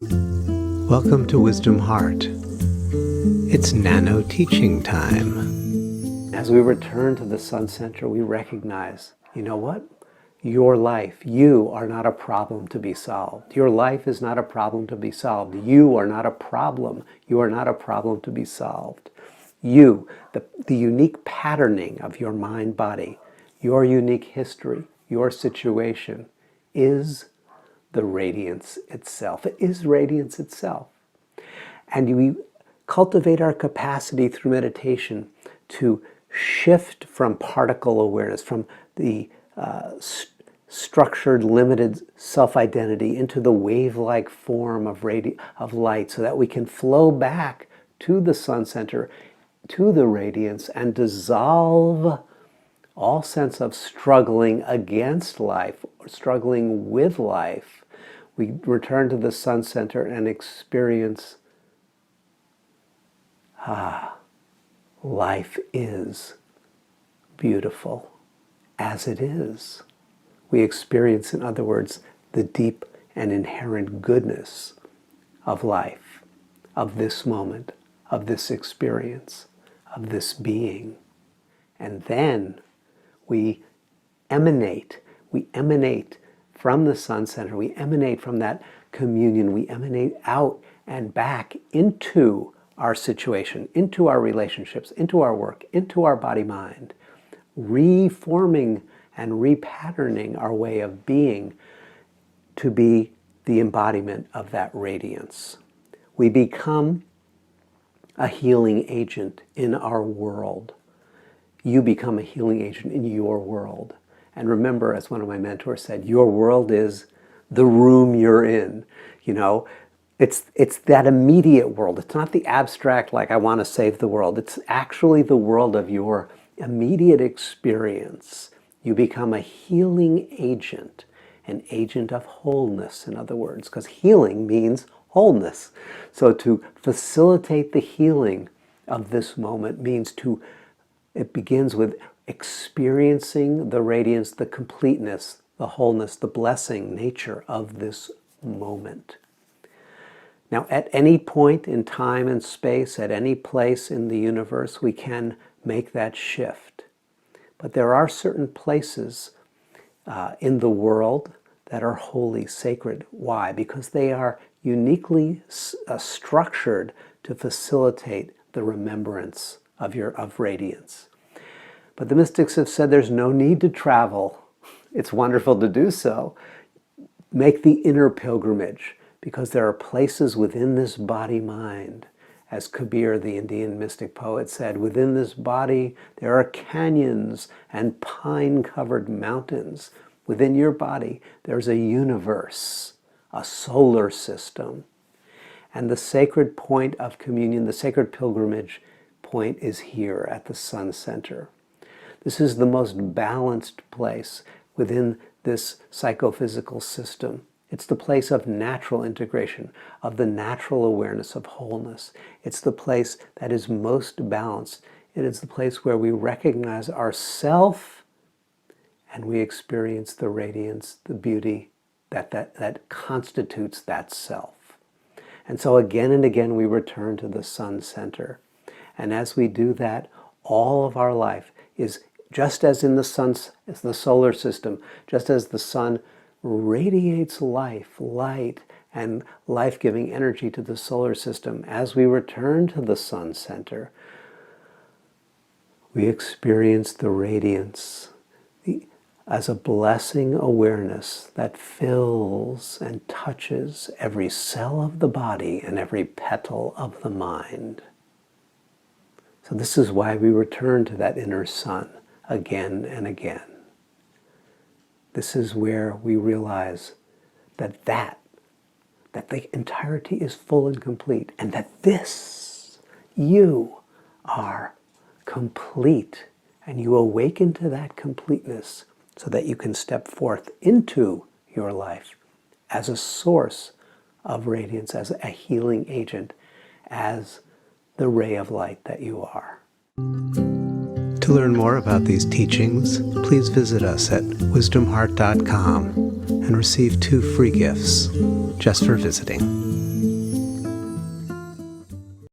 Welcome to Wisdom Heart. It's Nano Teaching time. As we return to the Sun Center, we recognize, you know what? Your life, you are not a problem to be solved. Your life is not a problem to be solved. You are not a problem. You are not a problem to be solved. You, the unique patterning of your mind-body, your unique history, your situation is the radiance itself. It is radiance itself. And we cultivate our capacity through meditation to shift from particle awareness, from the structured, limited self-identity into the wave-like form of light, so that we can flow back to the Sun Center, to the radiance, and dissolve all sense of struggling against life or struggling with life. We return to the Sun Center and experience, life is beautiful as it is. We experience, in other words, the deep and inherent goodness of life, of this moment, of this experience, of this being. And then we emanate from the Sun Center, we emanate from that communion, we emanate out and back into our situation, into our relationships, into our work, into our body-mind, reforming and repatterning our way of being to be the embodiment of that radiance. We become a healing agent in our world. You become a healing agent in your world. And remember, as one of my mentors said, your world is the room you're in. You know, it's that immediate world. It's not the abstract, like I want to save the world. It's actually the world of your immediate experience. You become a healing agent, an agent of wholeness, in other words, because healing means wholeness. So to facilitate the healing of this moment means it begins with experiencing the radiance, the completeness, the wholeness, the blessing nature of this moment. Now, at any point in time and space, at any place in the universe, we can make that shift. But there are certain places in the world that are holy, sacred. Why? Because they are uniquely structured to facilitate the remembrance of radiance. But the mystics have said there's no need to travel. It's wonderful to do so. Make the inner pilgrimage, because there are places within this body-mind. As Kabir, the Indian mystic poet, said, within this body there are canyons and pine-covered mountains. Within your body there's a universe, a solar system. And the sacred point of communion, the sacred pilgrimage point, is here at the Sun Center. This is the most balanced place within this psychophysical system. It's the place of natural integration, of the natural awareness of wholeness. It's the place that is most balanced. It is the place where we recognize ourself and we experience the radiance, the beauty that constitutes that self. And so again and again we return to the Sun Center. And as we do that, all of our life is just as in the solar system, just as the sun radiates life, light, and life-giving energy to the solar system, as we return to the Sun Center, we experience the radiance as a blessing awareness that fills and touches every cell of the body and every petal of the mind. So this is why we return to that inner sun again and again. This is where we realize that the entirety is full and complete, and that you are complete, and you awaken to that completeness so that you can step forth into your life as a source of radiance, as a healing agent, as the ray of light that you are. To learn more about these teachings, please visit us at wisdomheart.com and receive 2 free gifts just for visiting.